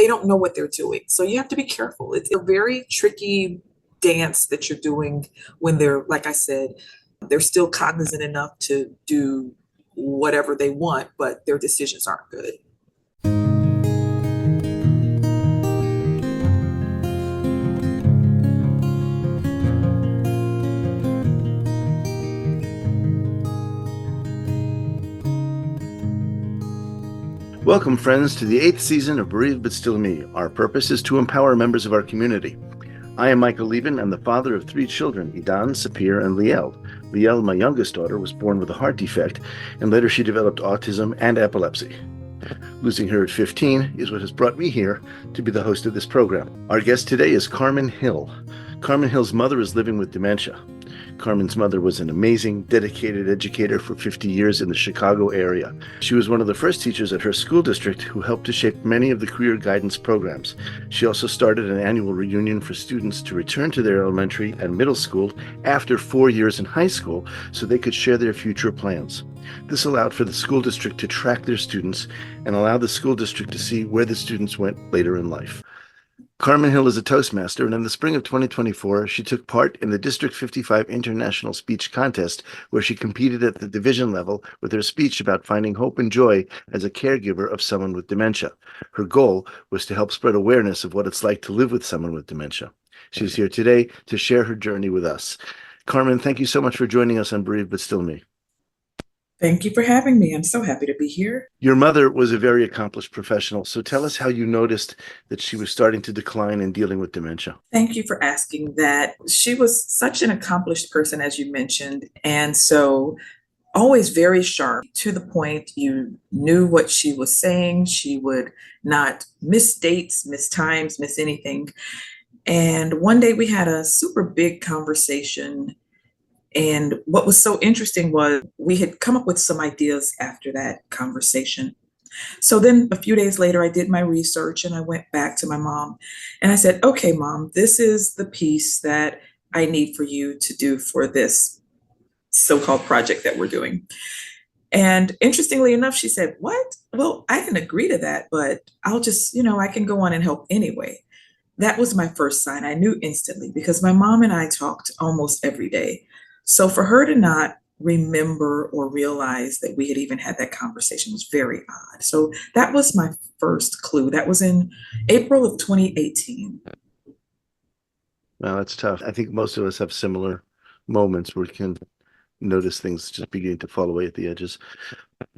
they don't know what they're doing. So you have to be careful. It's a very tricky dance that you're doing when they're, like I said, they're still cognizant enough to do whatever they want, but their decisions aren't good. Welcome, friends, to the 8th season of Bereaved But Still Me. Our purpose is to empower members of our community. I am Michael Lieben. I'm the father of 3 children, Idan, Sapir, and Liel. Liel, my youngest daughter, was born with a heart defect, and later she developed autism and epilepsy. Losing her at 15 is what has brought me here to be the host of this program. Our guest today is Karmon Hill. Karmon Hill's mother is living with dementia. Karmon's mother was an amazing, dedicated educator for 50 years in the Chicago area. She was one of the first teachers at her school district who helped to shape many of the career guidance programs. She also started an annual reunion for students to return to their elementary and middle school after 4 years in high school so they could share their future plans. This allowed for the school district to track their students and allow the school district to see where the students went later in life. Karmon Hill is a Toastmaster, and in the spring of 2024, she took part in the District 55 International Speech Contest, where she competed at the division level with her speech about finding hope and joy as a caregiver of someone with dementia. Her goal was to help spread awareness of what it's like to live with someone with dementia. She's here today to share her journey with us. Karmon, thank you so much for joining us on Bereaved But Still Me. Thank you for having me. I'm so happy to be here. Your mother was a very accomplished professional, so tell us how you noticed that she was starting to decline in dealing with dementia. Thank you for asking that. She was such an accomplished person, as you mentioned, and so always very sharp, to the point. You knew what she was saying. She would not miss dates, miss times, miss anything. And one day we had a super big conversation. And what was so interesting was we had come up with some ideas after that conversation. So then a few days later, I did my research and I went back to my mom and I said, okay, Mom, this is the piece that I need for you to do for this so-called project that we're doing. And interestingly enough, she said, what? Well, I can agree to that, but I'll just, I can go on and help anyway. That was my first sign. I knew instantly because my mom and I talked almost every day. So for her to not remember or realize that we had even had that conversation was very odd. So that was my first clue. That was in April of 2018. Well, that's tough. I think most of us have similar moments where we can notice things just beginning to fall away at the edges.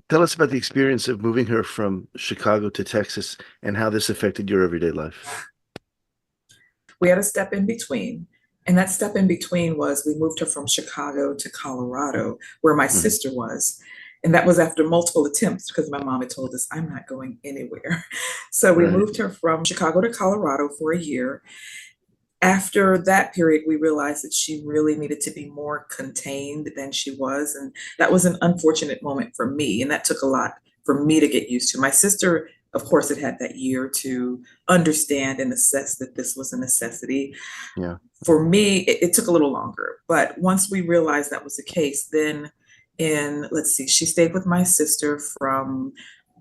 Tell us about the experience of moving her from Chicago to Texas and how this affected your everyday life. We had a step in between. And that step in between was we moved her from Chicago to Colorado, where my sister was. And that was after multiple attempts because my mom had told us, I'm not going anywhere. So we moved her from Chicago to Colorado for a year. After that period, we realized that she really needed to be more contained than she was. And that was an unfortunate moment for me. And that took a lot for me to get used to. My sister, of course, had that year to understand and assess that this was a necessity. Yeah. For me, it took a little longer. But once we realized that was the case, then she stayed with my sister from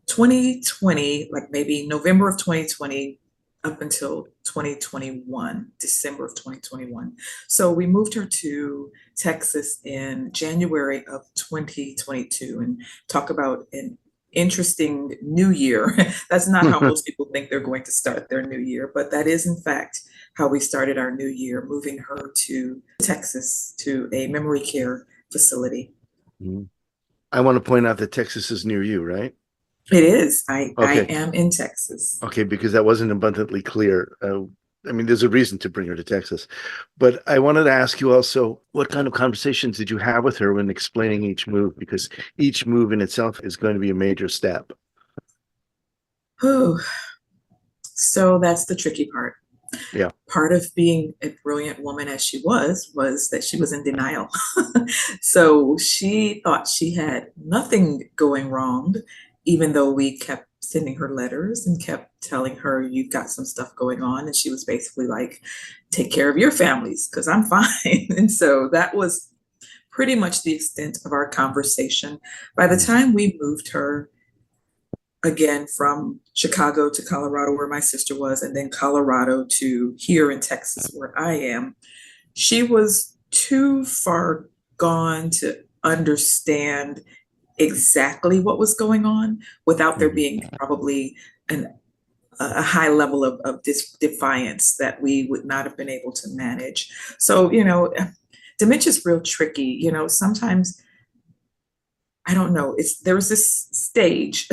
2020, like maybe November of 2020 up until 2021, December of 2021. So we moved her to Texas in January of 2022, and talk about an interesting new year. That's not how most people think they're going to start their new year, but that is in fact how we started our new year, moving her to Texas to a memory care facility. I want to point out that Texas is near you, right? It is. I Okay. am in Texas. Okay, because that wasn't abundantly clear. There's a reason to bring her to Texas. But I wanted to ask you also, what kind of conversations did you have with her when explaining each move? Because each move in itself is going to be a major step. Oh, so that's the tricky part. Yeah. Part of being a brilliant woman as she was that she was in denial. So she thought she had nothing going wrong, even though we kept sending her letters and kept telling her, you've got some stuff going on. And she was basically like, take care of your families because I'm fine. And so that was pretty much the extent of our conversation. By the time we moved her, again, from Chicago to Colorado, where my sister was, and then Colorado to here in Texas, where I am, she was too far gone to understand exactly what was going on without there Mhm. being probably an, a high level of defiance that we would not have been able to manage. So, dementia is real tricky. Sometimes I don't know. There was this stage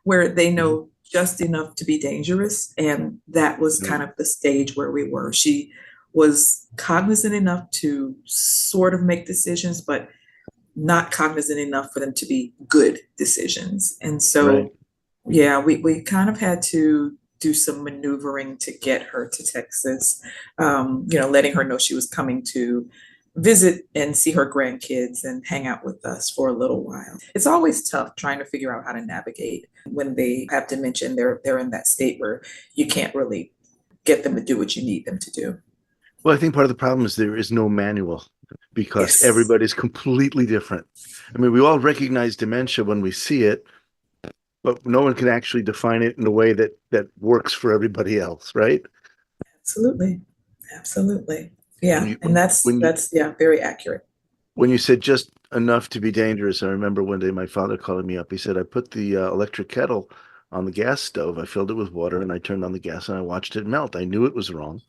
where they Mhm. know just enough to be dangerous, and that was Right. kind of the stage where we were. She was cognizant enough to sort of make decisions, but not cognizant enough for them to be good decisions. And Right. so, yeah, we kind of had to do some maneuvering to get her to Texas, letting her know she was coming to visit and see her grandkids and hang out with us for a little while. It's always tough trying to figure out how to navigate when they have dementia and they're in that state where you can't really get them to do what you need them to do. Well, I think part of the problem is there is no manual because Yes, everybody's completely different. I mean, we all recognize dementia when we see it, but no one can actually define it in a way that works for everybody else, right? absolutely. Absolutely. When Yeah, you and when that's when you that's yeah, very accurate. when you said just enough to be dangerous, I remember one day my father calling me up. He said, "I put the electric kettle on the gas stove. I filled it with water and I turned on the gas and I watched it melt. I knew it was wrong,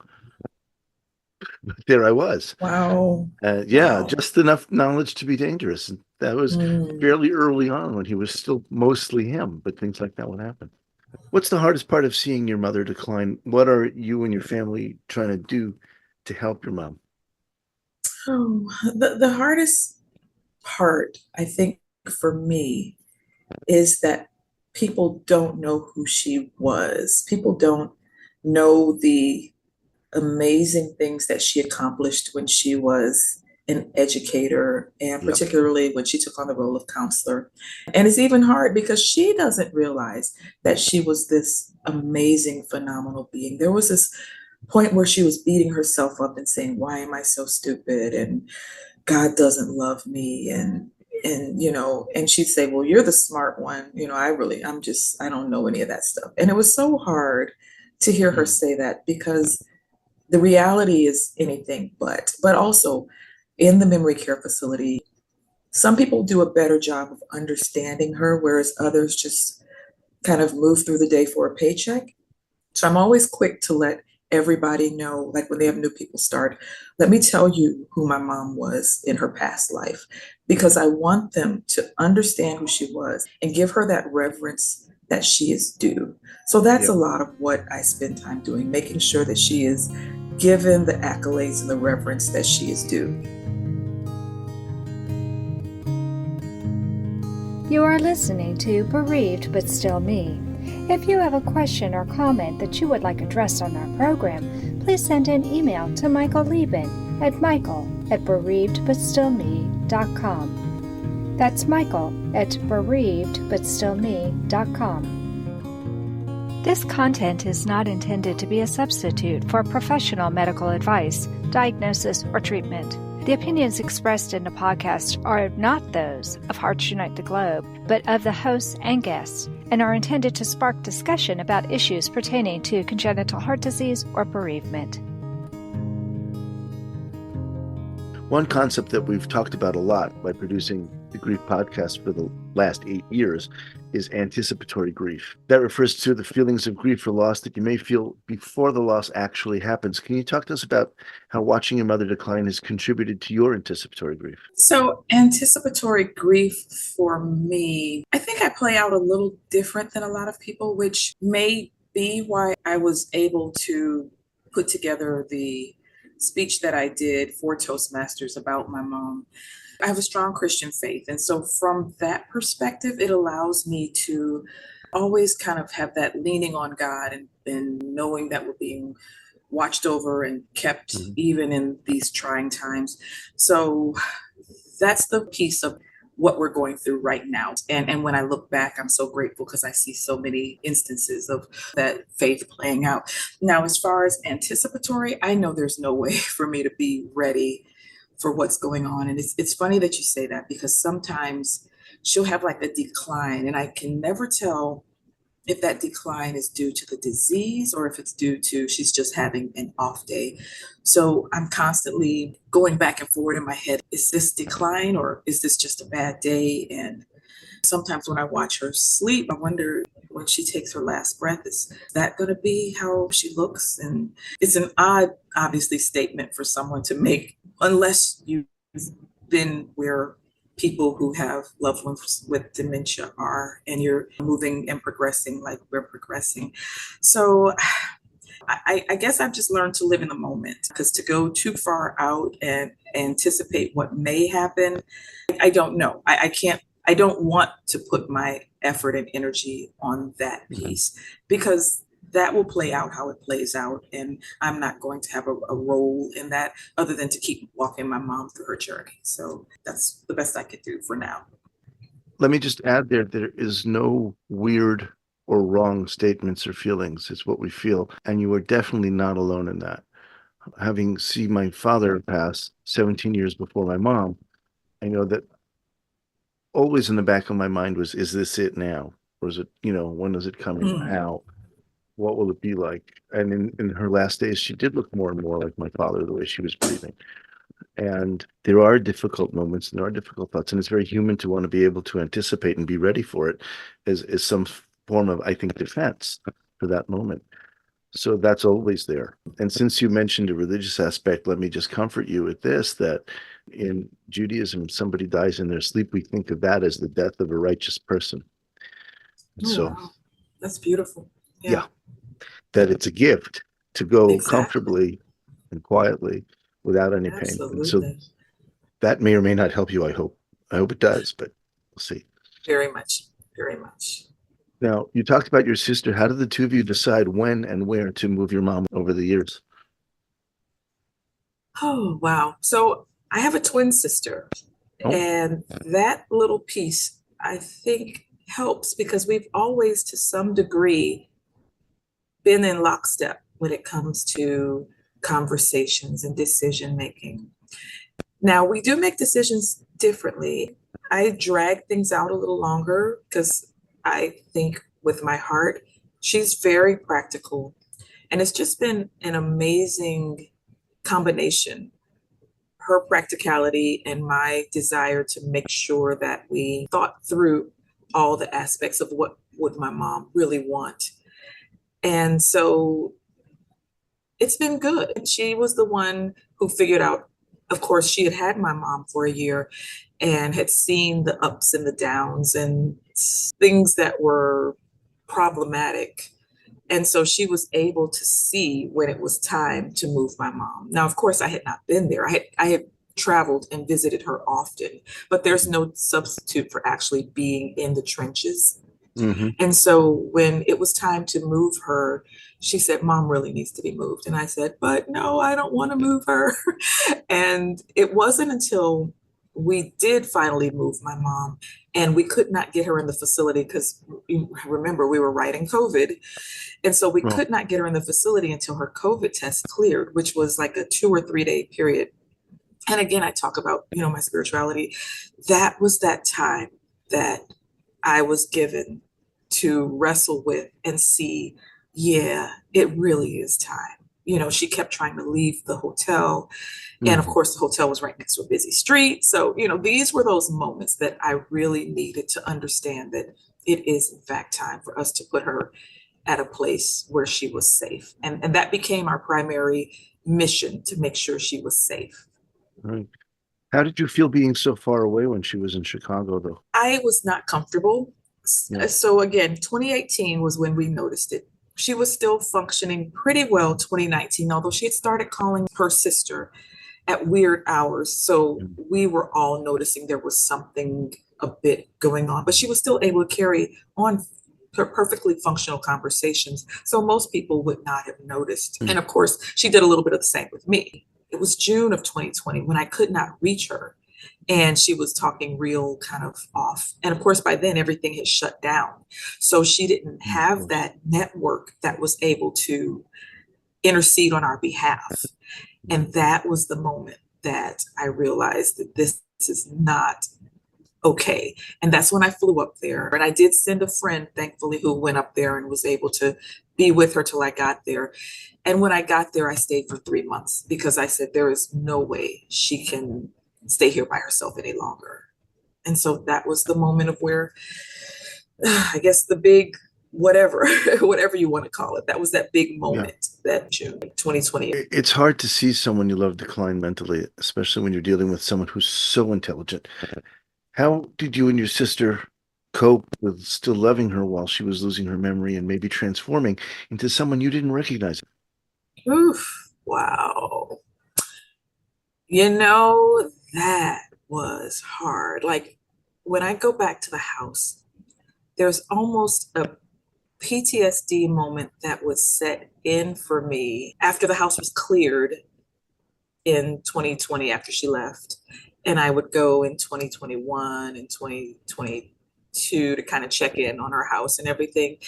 but there I was." Wow. Yeah, Wow. just enough knowledge to be dangerous. And that was Mm. fairly early on when he was still mostly him, but things like that would happen. What's the hardest part of seeing your mother decline? What are you and your family trying to do to help your mom? Oh, the hardest part, I think, for me is that people don't know who she was. People don't know the amazing things that she accomplished when she was an educator, and Yep. particularly when she took on the role of counselor. And it's even hard because she doesn't realize that she was this amazing, phenomenal being. There was this point where she was beating herself up and saying, "Why am I so stupid?" and "God doesn't love me." And she'd say, "Well, you're the smart one. I don't know any of that stuff." And it was so hard to hear her Mhm. say that because the reality is anything but also in the memory care facility, some people do a better job of understanding her, whereas others just kind of move through the day for a paycheck. So I'm always quick to let everybody know, like when they have new people start, let me tell you who my mom was in her past life, because I want them to understand who she was and give her that reverence that she is due. So that's a Yep. lot of what I spend time doing, making sure that she is given the accolades and the reverence that she is due. You are listening to Bereaved But Still Me. If you have a question or comment that you would like addressed on our program, please send an email to Michael Lieben at michael@bereavedbutstillme.com. That's Michael at bereavedbutstillme.com. This content is not intended to be a substitute for professional medical advice, diagnosis, or treatment. The opinions expressed in the podcast are not those of Hearts Unite the Globe, but of the hosts and guests, and are intended to spark discussion about issues pertaining to congenital heart disease or bereavement. One concept that we've talked about a lot by producing the grief podcast for the last 8 years is anticipatory grief. That refers to the feelings of grief or loss that you may feel before the loss actually happens. Can you talk to us about how watching your mother decline has contributed to your anticipatory grief? So, anticipatory grief for me, I think I play out a little different than a lot of people, which may be why I was able to put together the speech that I did for Toastmasters about my mom. I have a strong Christian faith. And so, from that perspective, it allows me to always kind of have that leaning on God and knowing that we're being watched over and kept Mhm. even in these trying times. So, that's the piece of what we're going through right now. And when I look back, I'm so grateful because I see so many instances of that faith playing out. Now, as far as anticipatory, I know there's no way for me to be ready for what's going on. And it's funny that you say that because sometimes she'll have like a decline and I can never tell if that decline is due to the disease or if it's due to she's just having an off day. So I'm constantly going back and forward in my head. Is this decline or is this just a bad day? And sometimes when I watch her sleep, I wonder when she takes her last breath, is that going to be how she looks? And it's an odd, obviously, statement for someone to make, unless you've been where people who have loved ones with dementia are, and you're moving and progressing like we're progressing. So I guess I've just learned to live in the moment, because to go too far out and anticipate what may happen, I don't know. I can't, I don't want to put my effort and energy on that piece, because that will play out how it plays out. And I'm not going to have a role in that other than to keep walking my mom through her journey. So that's the best I could do for now. Let me just add there is no weird or wrong statements or feelings. It's what we feel. And you are definitely not alone in that. Having seen my father pass 17 years before my mom, I know that always in the back of my mind was, is this it now? Or is it, when is it coming? Mm. How? What will it be like? And in her last days, she did look more and more like my father, the way she was breathing. And there are difficult moments and there are difficult thoughts. And it's very human to want to be able to anticipate and be ready for it as some form of, I think, defense for that moment. So that's always there. And since you mentioned a religious aspect, let me just comfort you with this, that in Judaism, somebody dies in their sleep, we think of that as the death of a righteous person. Oh, So, wow. That's beautiful. yeah, that it's a gift to go Exactly. comfortably and quietly without any pain. And so Absolutely. that may or may not help you, I hope. I hope it does, but we'll see. Very much. Very much. Now, you talked about your sister. How did the two of you decide when and where to move your mom over the years? Oh, wow. So I have a twin sister, Oh, and that little piece, I think, helps because we've always, to some degree, been in lockstep when it comes to conversations and decision making. Now, we do make decisions differently. I drag things out a little longer because I think with my heart, she's very practical. And it's just been an amazing combination, her practicality and my desire to make sure that we thought through all the aspects of what would my mom really want. And so it's been good. She was the one who figured out, of course, she had had my mom for a year and had seen the ups and the downs and things that were problematic. And so she was able to see when it was time to move my mom. Now, of course, I had not been there. I had traveled and visited her often, but there's no substitute for actually being in the trenches. mm-hmm. And so when it was time to move her, she said, Mom really needs to be moved. And I said, but no, I don't want to move her. And it wasn't until we did finally move my mom and we could not get her in the facility because remember, we were right in COVID. And so we could not get her in the facility until her COVID test cleared, which was like a 2 or 3 day period. And again, I talk about, my spirituality. That was that time that I was given to wrestle with and see, yeah, it really is time. She kept trying to leave the hotel. And of course, the hotel was right next to a busy street. So, these were those moments that I really needed to understand that it is, in fact, time for us to put her at a place where she was safe. And that became our primary mission, to make sure she was safe. Right. How did you feel being so far away when she was in Chicago, though? I was not comfortable. Yeah. So again, 2018 was when we noticed it. She was still functioning pretty well 2019, although she had started calling her sister at weird hours. So we were all noticing there was something a bit going on, but she was still able to carry on her perfectly functional conversations. So most people would not have noticed. And of course, she did a little bit of the same with me. It was June of 2020 when I could not reach her. And she was talking real kind of off. And of course, by then everything had shut down. So she didn't have that network that was able to intercede on our behalf. And that was the moment that I realized that this is not okay. And that's when I flew up there. And I did send a friend, thankfully, who went up there and was able to be with her till I got there. And when I got there, I stayed for 3 months because I said, there is no way she can stay here by herself any longer. And so that was the moment of where, I guess the big whatever, whatever you want to call it, that was that big moment, that June 2020. It's hard to see someone you love decline mentally, especially when you're dealing with someone who's so intelligent. How did you and your sister cope with still loving her while she was losing her memory and maybe transforming into someone you didn't recognize? Oof, wow. You know, that was hard. Like when I go back to the house, there's almost a PTSD moment that was set in for me after the house was cleared in 2020 after she left. And I would go in 2021 and 2022 to kind of check in on her house and everything.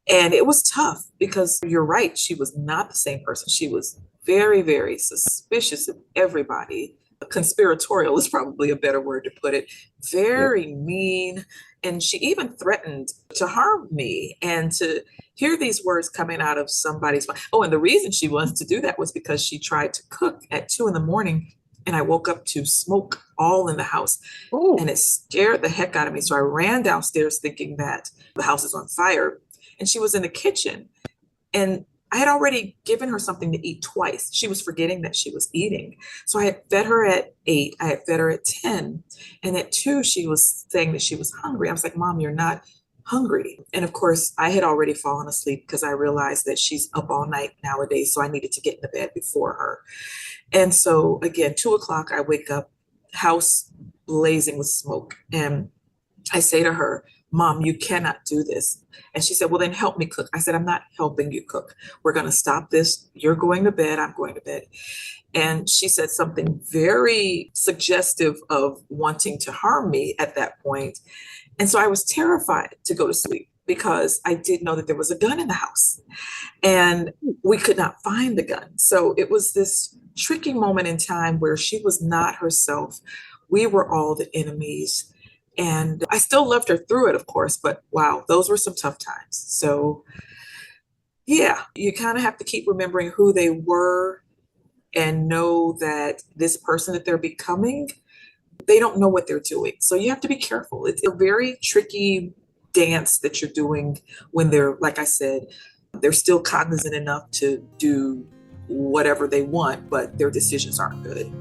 And it was tough because you're right, she was not the same person. She was very, very suspicious of everybody. Conspiratorial is probably a better word to put it. Very mean. And she even threatened to harm me, and to hear these words coming out of somebody's mouth. Oh, and the reason she wanted to do that was because she tried to cook at 2 a.m. and I woke up to smoke all in the house. Oh. And it scared the heck out of me. So I ran downstairs thinking that the house is on fire. And she was in the kitchen. And I had already given her something to eat twice. She was forgetting that she was eating. So I had fed her at 8. I had fed her at 10. And at 2, she was saying that she was hungry. I was like, Mom, you're not hungry. And of course, I had already fallen asleep because I realized that she's up all night nowadays. So I needed to get in the bed before her. And so again, 2 o'clock, I wake up, house blazing with smoke. And I say to her, Mom, you cannot do this. And she said, well, then help me cook. I said, I'm not helping you cook. We're going to stop this. You're going to bed. I'm going to bed. And she said something very suggestive of wanting to harm me at that point. And so I was terrified to go to sleep because I did know that there was a gun in the house and we could not find the gun. So it was this tricky moment in time where she was not herself. We were all the enemies. And I still loved her through it, of course, but wow, those were some tough times. So yeah, you kind of have to keep remembering who they were and know that this person that they're becoming, they don't know what they're doing. So you have to be careful. It's a very tricky dance that you're doing when they're, like I said, they're still cognizant enough to do whatever they want, but their decisions aren't good.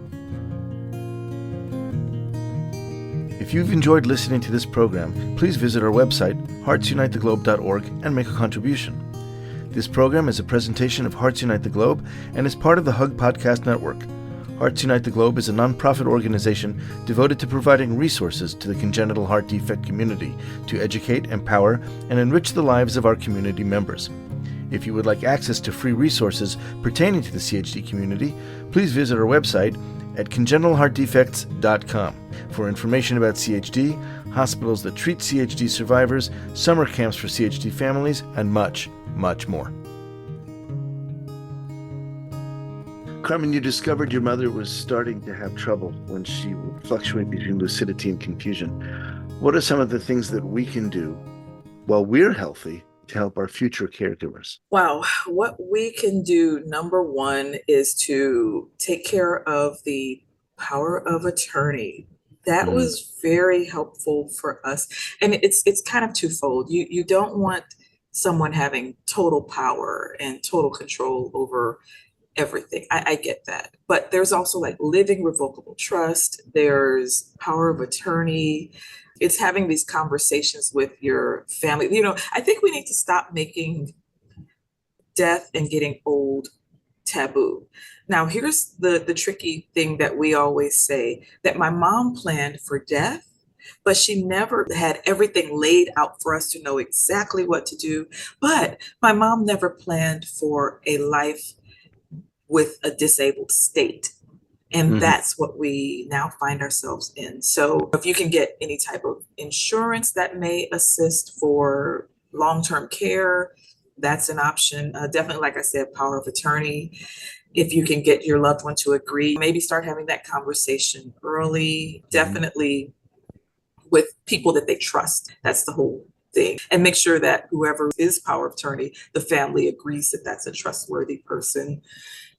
If you've enjoyed listening to this program, please visit our website, heartsunitetheglobe.org, and make a contribution. This program is a presentation of Hearts Unite the Globe and is part of the Hug Podcast Network. Hearts Unite the Globe is a nonprofit organization devoted to providing resources to the congenital heart defect community to educate, empower, and enrich the lives of our community members. If you would like access to free resources pertaining to the CHD community, please visit our website at congenitalheartdefects.com for information about CHD, hospitals that treat CHD survivors, summer camps for CHD families, and much, much more. Karmon, you discovered your mother was starting to have trouble when she would fluctuate between lucidity and confusion. What are some of the things that we can do while we're healthy to help our future caregivers? Wow, what we can do, number one, is to take care of the power of attorney. That was very helpful for us. And it's kind of twofold. You don't want someone having total power and total control over everything. I get that. But there's also like living revocable trust. There's power of attorney. It's having these conversations with your family. I think we need to stop making death and getting old taboo. Now, here's the tricky thing that we always say, that my mom planned for death, but she never had everything laid out for us to know exactly what to do. But my mom never planned for a life with a disabled state. And that's what we now find ourselves in. So if you can get any type of insurance that may assist for long-term care, that's an option. Definitely, like I said, power of attorney. If you can get your loved one to agree, maybe start having that conversation early. Definitely with people that they trust. That's the whole thing. And make sure that whoever is power of attorney, the family agrees that that's a trustworthy person.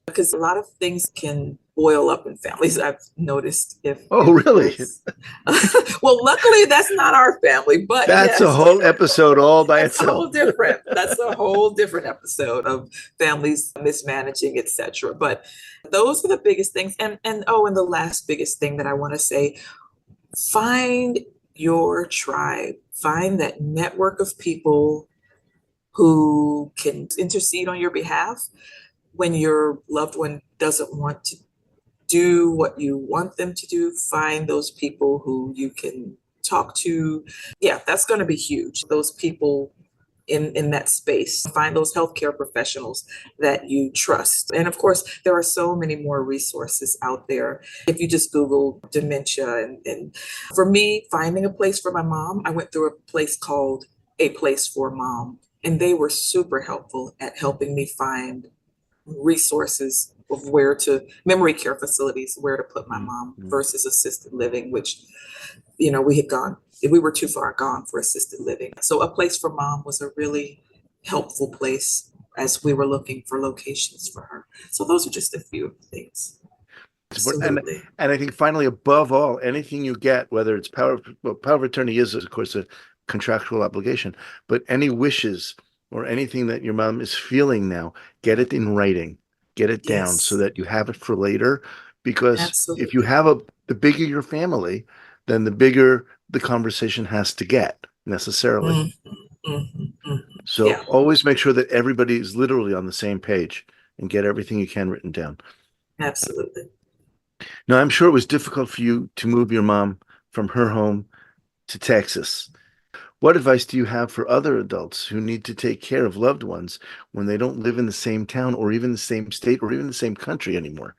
Because a lot of things can boil up in families, I've noticed. Oh, really? Well, luckily that's not our family, but That's a yes, whole episode all by that's a itself. whole different. That's a whole different episode of families mismanaging, etc. But those are the biggest things. And the last biggest thing that I want to say: find your tribe. Find that network of people who can intercede on your behalf when your loved one doesn't want to do what you want them to do. Find those people who you can talk to. Yeah, that's going to be huge. Those people in that space. Find those healthcare professionals that you trust. And of course, there are so many more resources out there. If you just Google dementia, and for me, finding a place for my mom, I went through a place called A Place for Mom, and they were super helpful at helping me find resources of memory care facilities, where to put my mom versus assisted living, which, we were too far gone for assisted living. So A Place for Mom was a really helpful place as we were looking for locations for her. So those are just a few of the things. Absolutely. And I think finally, above all, anything you get, whether it's power of attorney is, of course, a contractual obligation, but any wishes or anything that your mom is feeling now, get it in writing, get it down so that you have it for later. Because Absolutely. if you have the bigger your family, then the bigger the conversation has to get necessarily. So always make sure that everybody is literally on the same page and get everything you can written down. Absolutely. Now, I'm sure it was difficult for you to move your mom from her home to Texas. What advice do you have for other adults who need to take care of loved ones when they don't live in the same town or even the same state or even the same country anymore?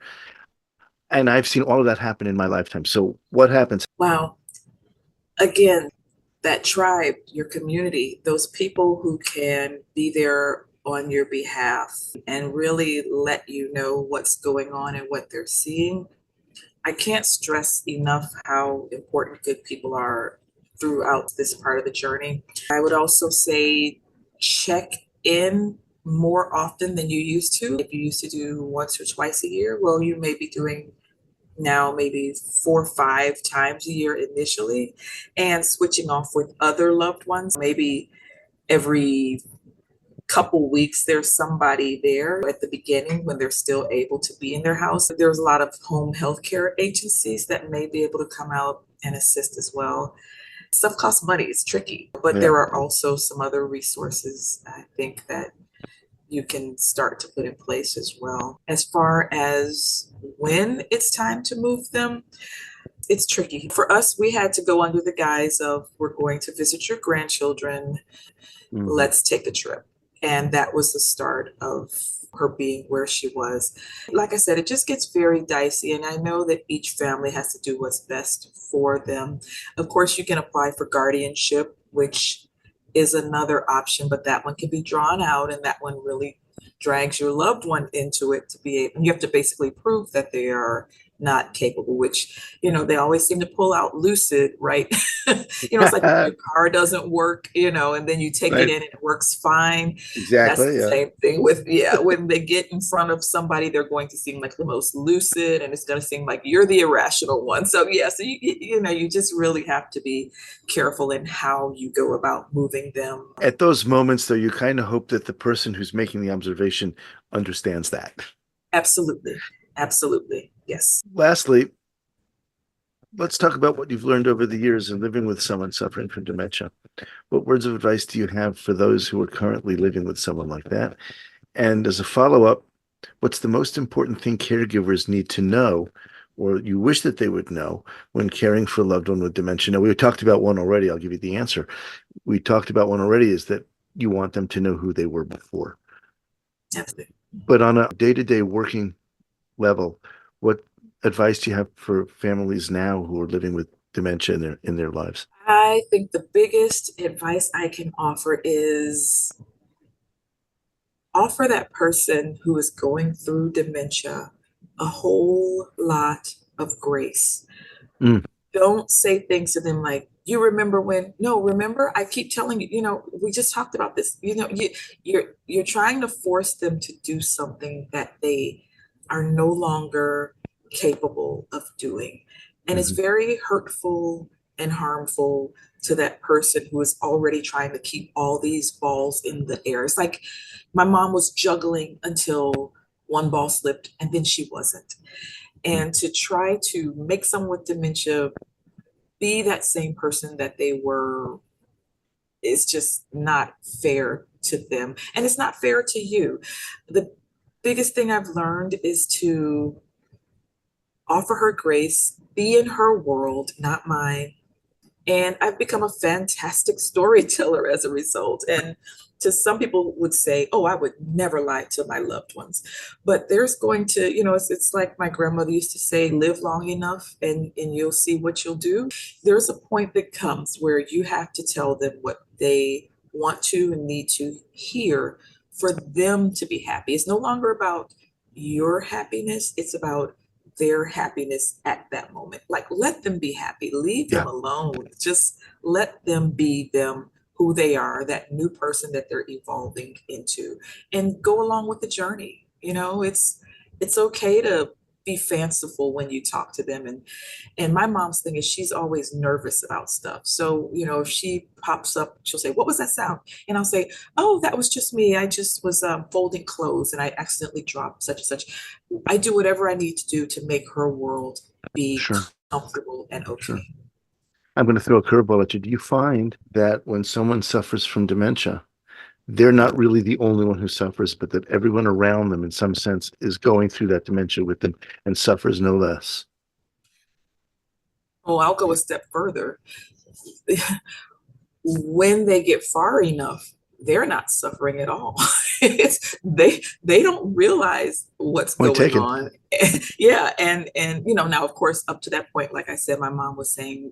And I've seen all of that happen in my lifetime. So what happens? Wow. Again, that tribe, your community, those people who can be there on your behalf and really let you know what's going on and what they're seeing. I can't stress enough how important good people are throughout this part of the journey. I would also say check in more often than you used to. If you used to do once or twice a year, well, you may be doing now maybe 4 or 5 times a year initially, and switching off with other loved ones. Maybe every couple weeks there's somebody there at the beginning when they're still able to be in their house. There's a lot of home health care agencies that may be able to come out and assist as well. Stuff costs money, it's tricky, but there are also some other resources I think that you can start to put in place as well. As far as when it's time to move them, it's tricky. For us, we had to go under the guise of, we're going to visit your grandchildren, let's take a trip. And that was the start of her being where she was. Like I said, it just gets very dicey. And I know that each family has to do what's best for them. Of course, you can apply for guardianship, which is another option, but that one can be drawn out, and that one really drags your loved one into it to be able, and you have to basically prove that they are not capable, which, they always seem to pull out lucid, right? It's like your car doesn't work, and then you take it in and it works fine. Exactly. That's the same thing with, when they get in front of somebody, they're going to seem like the most lucid, and it's going to seem like you're the irrational one. So so you just really have to be careful in how you go about moving them. At those moments, though, you kind of hope that the person who's making the observation understands that. Absolutely. Absolutely. Yes. Lastly, let's talk about what you've learned over the years of living with someone suffering from dementia. What words of advice do you have for those who are currently living with someone like that? And as a follow-up, what's the most important thing caregivers need to know, or you wish that they would know, when caring for a loved one with dementia? Now, we talked about one already. I'll give you the answer. We talked about one already, is that you want them to know who they were before. Absolutely. But on a day-to-day working level, what advice do you have for families now who are living with dementia in their lives? I think the biggest advice I can offer is offer that person who is going through dementia a whole lot of grace. Don't say things to them like, you remember when, no, remember, I keep telling you, we just talked about this, you're trying to force them to do something that they are no longer capable of doing. And it's Mhm. very hurtful and harmful to that person who is already trying to keep all these balls in the air. It's like my mom was juggling until one ball slipped and then she wasn't. And to try to make someone with dementia be that same person that they were is just not fair to them. And it's not fair to you. The biggest thing I've learned is to offer her grace, be in her world, not mine. And I've become a fantastic storyteller as a result. And to some people would say, oh, I would never lie to my loved ones. But there's going to, it's like my grandmother used to say, live long enough and you'll see what you'll do. There's a point that comes where you have to tell them what they want to and need to hear for them to be happy. It's no longer about your happiness. It's about their happiness at that moment. Like, let them be happy, leave them Yeah. alone. Just let them be them, who they are, that new person that they're evolving into, and go along with the journey. It's okay to be fanciful when you talk to them. And my mom's thing is she's always nervous about stuff. So, if she pops up, she'll say, what was that sound? And I'll say, oh, that was just me. I just was folding clothes and I accidentally dropped such and such. I do whatever I need to do to make her world be Sure. comfortable and okay. Sure. I'm going to throw a curveball at you. Do you find that when someone suffers from dementia, they're not really the only one who suffers, but that everyone around them, in some sense, is going through that dementia with them and suffers no less? Oh, I'll go a step further. When they get far enough, they're not suffering at all. They don't realize what's Point going taken. on. Yeah, and now of course up to that point, like I said, my mom was saying,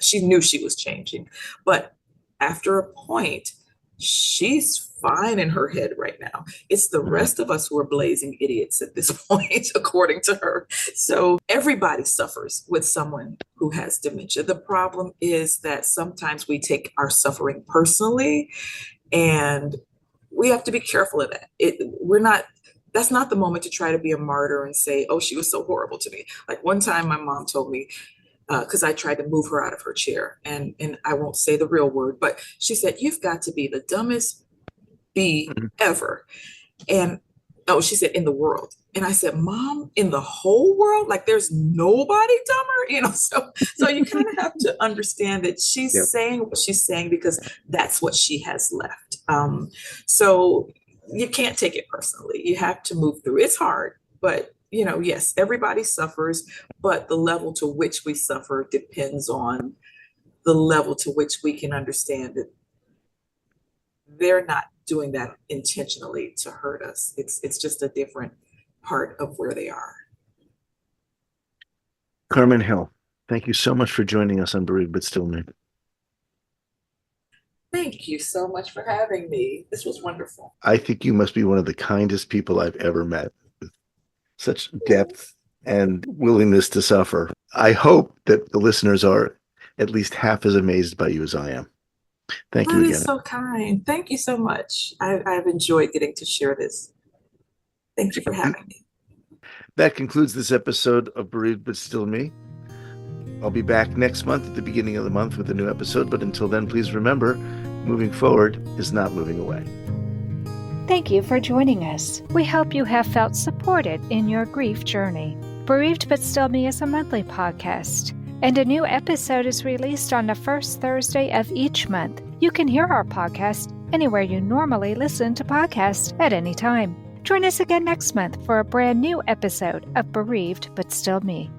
she knew she was changing, but after a point, she's fine in her head right now. It's the rest of us who are blazing idiots at this point, according to her. So everybody suffers with someone who has dementia. The problem is that sometimes we take our suffering personally, and we have to be careful of that. That's not the moment to try to be a martyr and say, oh, she was so horrible to me. Like one time my mom told me, because I tried to move her out of her chair, and I won't say the real word, but she said, you've got to be the dumbest bee ever. And oh, she said, in the world. And I said, Mom, in the whole world? Like there's nobody dumber, so you kind of have to understand that she's Yep. saying what she's saying because that's what she has left. So you can't take it personally. You have to move through. It's hard, but yes, everybody suffers, but the level to which we suffer depends on the level to which we can understand that they're not doing that intentionally to hurt us. It's just a different part of where they are. Karmon Hill, thank you so much for joining us on Bereaved But Still Me. Thank you so much for having me. This was wonderful. I think you must be one of the kindest people I've ever met. Such depth and willingness to suffer. I hope that the listeners are at least half as amazed by you as I am. Thank you That again. is so kind. Thank you so much. I've enjoyed getting to share this. Thank you for having me. That concludes this episode of Bereaved But Still Me. I'll be back next month at the beginning of the month with a new episode, but until then, please remember, moving forward is not moving away. Thank you for joining us. We hope you have felt supported in your grief journey. Bereaved But Still Me is a monthly podcast, and a new episode is released on the first Thursday of each month. You can hear our podcast anywhere you normally listen to podcasts at any time. Join us again next month for a brand new episode of Bereaved But Still Me.